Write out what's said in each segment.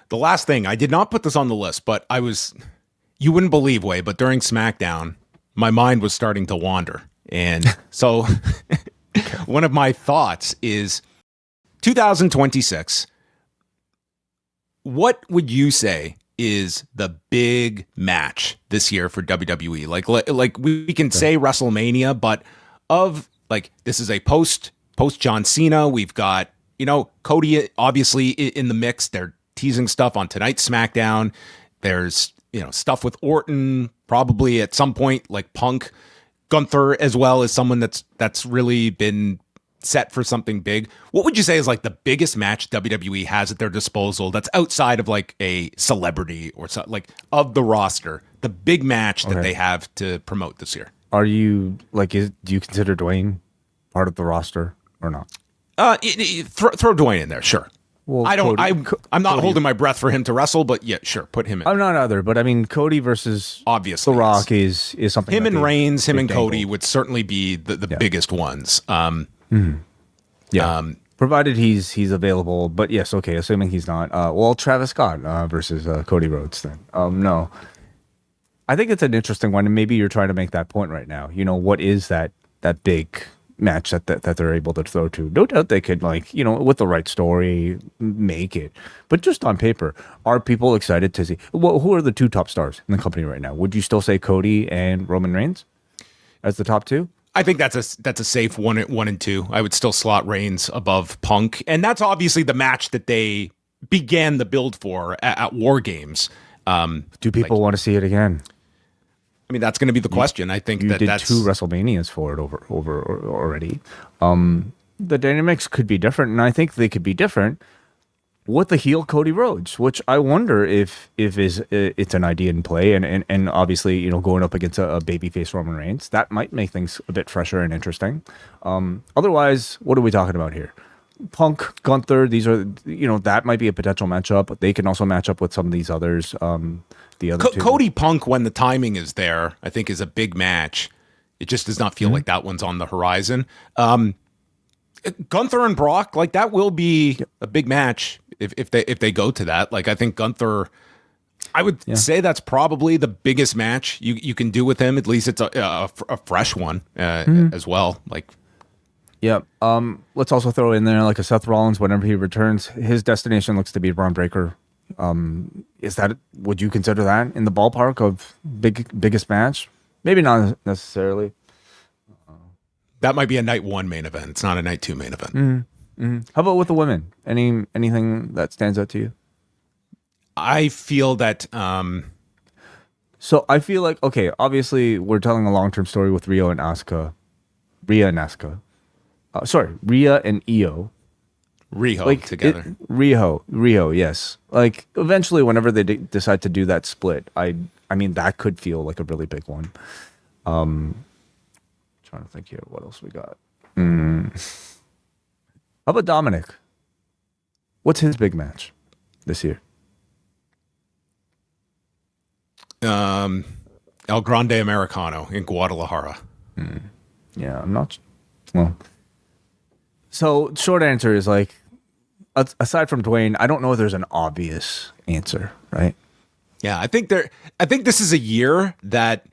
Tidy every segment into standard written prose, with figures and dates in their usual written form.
the last thing, I did not put this on the list, but you wouldn't believe, Way, but during SmackDown, my mind was starting to wander. And so one of my thoughts is 2026. What would you say is the big match this year for WWE? Like we can say WrestleMania, but this is a post John Cena. We've got, Cody obviously in the mix. They're teasing stuff on tonight's SmackDown. There's, stuff with Orton, probably at some point, like Punk. Gunther as well as someone that's really been set for something big. What would you say is like the biggest match WWE has at their disposal that's outside of like a celebrity or something, like of the roster, the big match that they have to promote this year? Are you do you consider Dwayne part of the roster or not? Throw Dwayne in there, sure. Well, I'm not holding my breath for him to wrestle, but yeah, sure, put him in. I'm not either, but I mean, Cody versus obviously The Rock is something. Him and Reigns, him and Cody would certainly be the biggest ones. Provided he's available, but yes, okay, assuming he's not. Travis Scott versus Cody Rhodes. Then, no, I think it's an interesting one, and maybe you're trying to make that point right now. What is that big match that they're able to throw to? No doubt they could, with the right story, make it. But just on paper, are people excited to see? Well, who are the two top stars in the company right now? Would you still say Cody and Roman Reigns as the top two? I think that's a safe one and two. I would still slot Reigns above Punk, and that's obviously the match that they began the build for at War Games. Do people want to see it again? I mean, that's going to be the question. I think that's that's 2 WrestleManias for it over already. The dynamics could be different, and I think they could be different with the heel Cody Rhodes, which I wonder if it's an idea in play, and obviously going up against a babyface Roman Reigns, that might make things a bit fresher and interesting. Otherwise, what are we talking about here? Punk, Gunther, these are that might be a potential matchup. They can also match up with some of these others. The other two. Cody Punk, when the timing is there, I think is a big match. It just does not feel like that one's on the horizon. Gunther and Brock, like that will be a big match if they go to that. Like I think Gunther, I would say that's probably the biggest match you can do with him. At least it's a fresh one as well. Like. Yeah. Let's also throw in there like a Seth Rollins whenever he returns. His destination looks to be Braun Breaker. Would you consider that in the ballpark of biggest match? Maybe not necessarily. That might be a night 1 main event. It's not a night 2 main event. Mm-hmm. How about with the women? Anything that stands out to you? I feel that. So I feel like, okay, obviously we're telling a long-term story with Rhea and Asuka. Rhea and Io. Riho together. Riho, yes. Like eventually, whenever they decide to do that split, I mean that could feel like a really big one. Trying to think here, what else we got? How about Dominic? What's his big match this year? El Grande Americano in Guadalajara. Yeah, I'm not. Well, so short answer is like, aside from Dwayne, I don't know if there's an obvious answer, right? Yeah, I think this is a year that,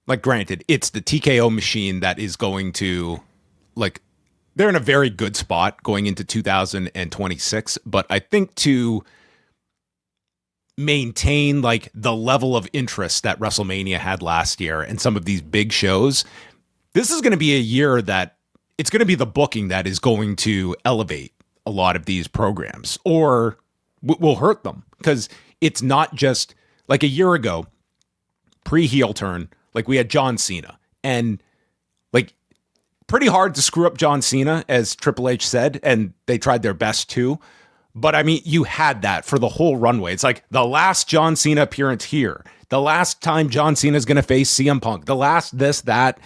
like, granted, it's the TKO machine that is going to, like, they're in a very good spot going into 2026, but I think to maintain like the level of interest that WrestleMania had last year and some of these big shows, this is going to be a year that it's going to be the booking that is going to elevate a lot of these programs or will hurt them, because it's not just like a year ago, pre-heel turn, like we had John Cena, and like pretty hard to screw up John Cena, as Triple H said, and they tried their best too. But I mean, you had that for the whole runway. It's like the last John Cena appearance here, the last time John Cena is going to face CM Punk, the last this, that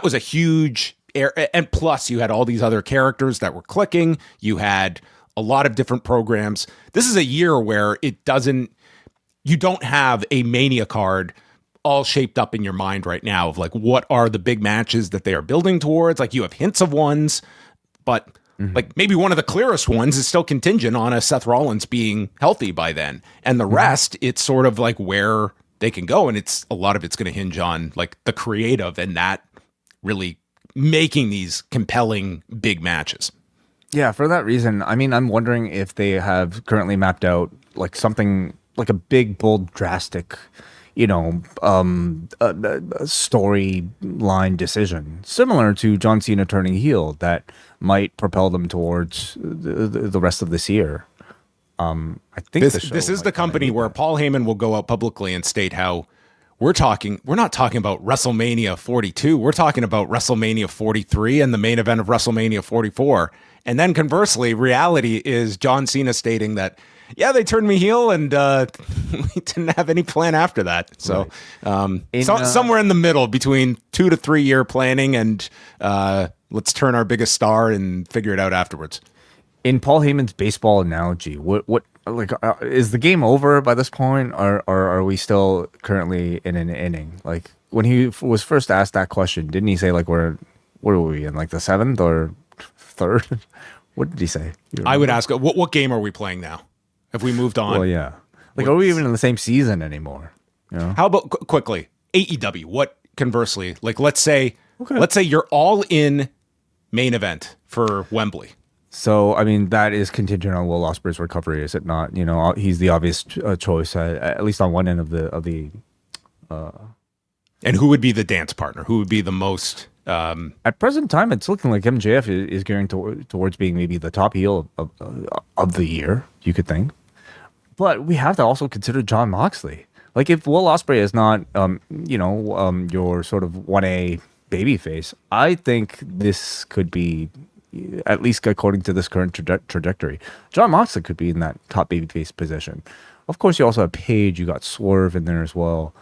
was a huge air. And plus you had all these other characters that were clicking. You had a lot of different programs. This is a year where you don't have a Mania card all shaped up in your mind right now of like, what are the big matches that they are building towards? Like you have hints of ones, but Like maybe one of the clearest ones is still contingent on a Seth Rollins being healthy by then. And the rest, it's sort of like where they can go. And it's a lot of it's going to hinge on like the creative and that really making these compelling big matches. Yeah, for that reason, I mean, I'm wondering if they have currently mapped out like something like a big, bold, drastic, storyline decision similar to John Cena turning heel that might propel them towards the rest of this year. I think this is the company where Paul Heyman will go out publicly and state how we're not talking about WrestleMania 42. We're talking about WrestleMania 43 and the main event of WrestleMania 44. And then conversely, reality is John Cena stating that, yeah, they turned me heel and we didn't have any plan after that. So somewhere in the middle between 2 to 3 year planning and let's turn our biggest star and figure it out afterwards. In Paul Heyman's baseball analogy, what is the game over by this point, or are we still currently in an inning? Like when he was first asked that question, didn't he say like where are we in, like the 7th or 3rd? What did he say? I would ask, what game are we playing now? Have we moved on? Well, yeah. Like, are we even in the same season anymore? How about quickly AEW? What conversely, like let's say you're all in main event for Wembley. So, I mean, that is contingent on Will Ospreay's recovery, is it not? He's the obvious choice, at least on one end of the. And who would be the dance partner? Who would be the most? At present time, it's looking like MJF is gearing towards being maybe the top heel of the year, you could think. But we have to also consider Jon Moxley. Like, if Will Ospreay is not, your sort of 1A babyface, I think this could be, at least according to this current trajectory, Jon Moxley could be in that top babyface position. Of course, you also have Paige. You got Swerve in there as well.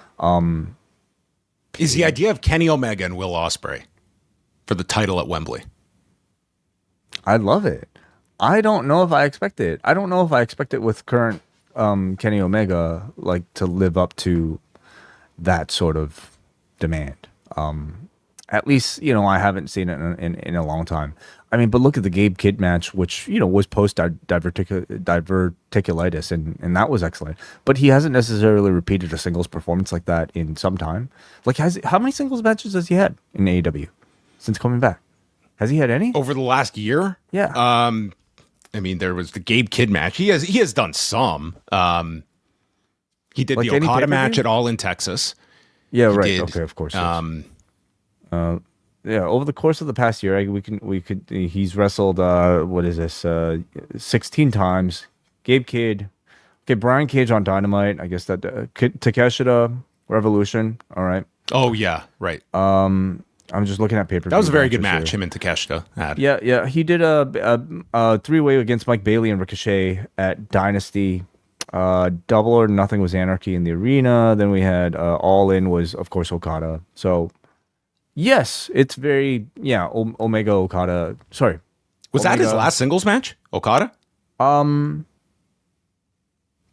Is the idea of Kenny Omega and Will Ospreay for the title at Wembley? I love it. I don't know if I expect it. I don't know if I expect it with current Kenny Omega like to live up to that sort of demand. At least, I haven't seen it in a long time. I mean, but look at the Gabe Kidd match, which, was post diverticulitis, and that was excellent. But he hasn't necessarily repeated a singles performance like that in some time. Like, how many singles matches has he had in AEW since coming back? Has he had any? Over the last year? Yeah. I mean, there was the Gabe Kidd match. He has done some. He did the Okada match at All in Texas. Yeah, right. Okay, of course. Yeah, over the course of the past year, he's wrestled 16 times. Gabe Kidd, Brian Cage on Dynamite. I guess that Takeshita Revolution. All right. Oh yeah, right. I'm just looking at paper. That was a very good match. Him and Takeshita had. Yeah. He did a 3-way against Mike Bailey and Ricochet at Dynasty. Double or Nothing was Anarchy in the Arena. Then we had All In was of course Okada. So. Yes, it's very Omega Okada. Sorry, was that his last singles match? Okada.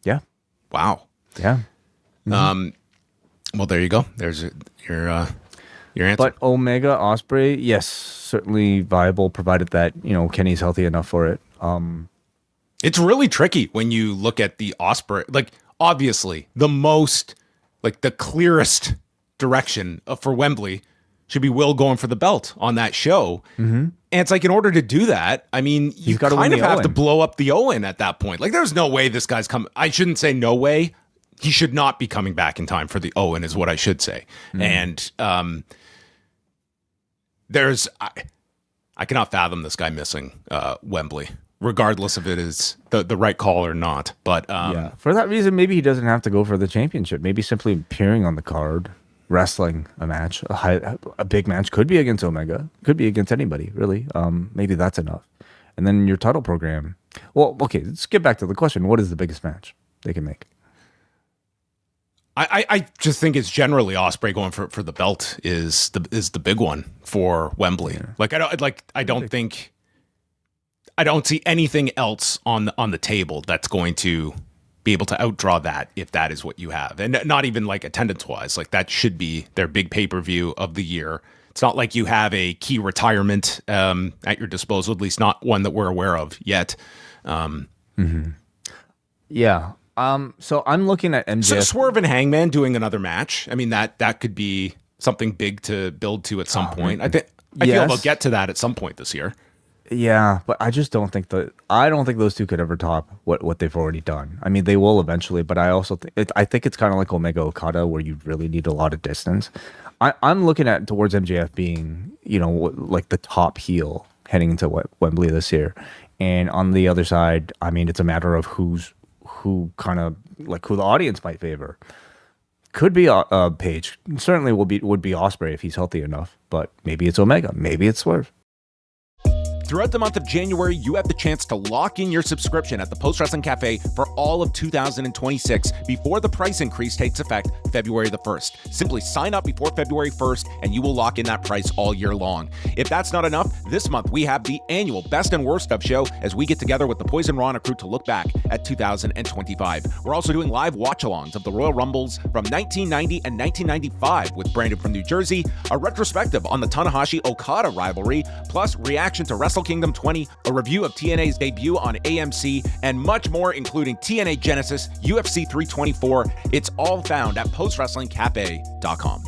Yeah. Wow. Yeah. Well, there you go. There's your answer. But Omega Ospreay, yes, certainly viable, provided that Kenny's healthy enough for it. It's really tricky when you look at the Ospreay. Like, obviously, the most, like, the clearest direction for Wembley should be Will going for the belt on that show. Mm-hmm. And it's like, in order to do that, I mean, you kind of have to blow up the Owen at that point. Like, there's no way this guy's coming. I shouldn't say no way. He should not be coming back in time for the Owen is what I should say. Mm. And I cannot fathom this guy missing Wembley, regardless if it is the right call or not. But for that reason, maybe he doesn't have to go for the championship. Maybe simply appearing on the card, wrestling a match, a big match, could be against Omega, could be against anybody, really. Maybe that's enough. And then your title program. Well, okay, let's get back to the question. What is the biggest match they can make? I just think it's generally Ospreay going for the belt is the big one for Wembley. Yeah. I don't see anything else on the table that's going to be able to outdraw that if that is what you have. And not even like attendance wise, like that should be their big pay-per-view of the year It's not like you have a key retirement at your disposal, at least not one that we're aware of yet. Yeah. So I'm looking at MJF. So Swerve and Hangman doing another match. I mean, that could be something big to build to at some point. I feel they'll get to that at some point this year. Yeah, but I just don't think those two could ever top what they've already done. I mean, they will eventually, but I also think it's kind of like Omega Okada, where you really need a lot of distance. I'm looking at towards MJF being, like the top heel heading into Wembley this year, and on the other side, I mean, it's a matter of who the audience might favor. Could be a Page. Certainly would be Ospreay if he's healthy enough, but maybe it's Omega, maybe it's Swerve. Throughout the month of January, you have the chance to lock in your subscription at the Post Wrestling Cafe for all of 2026 before the price increase takes effect February the 1st. Simply sign up before February 1st and you will lock in that price all year long. If that's not enough, this month we have the annual Best and Worst of show as we get together with the Poison Rana crew to look back at 2025. We're also doing live watch-alongs of the Royal Rumbles from 1990 and 1995 with Brandon from New Jersey, a retrospective on the Tanahashi-Okada rivalry, plus reaction to Wrestle Kingdom 20, a review of TNA's debut on AMC, and much more, including TNA Genesis, UFC 324. It's all found at postwrestlingcafe.com.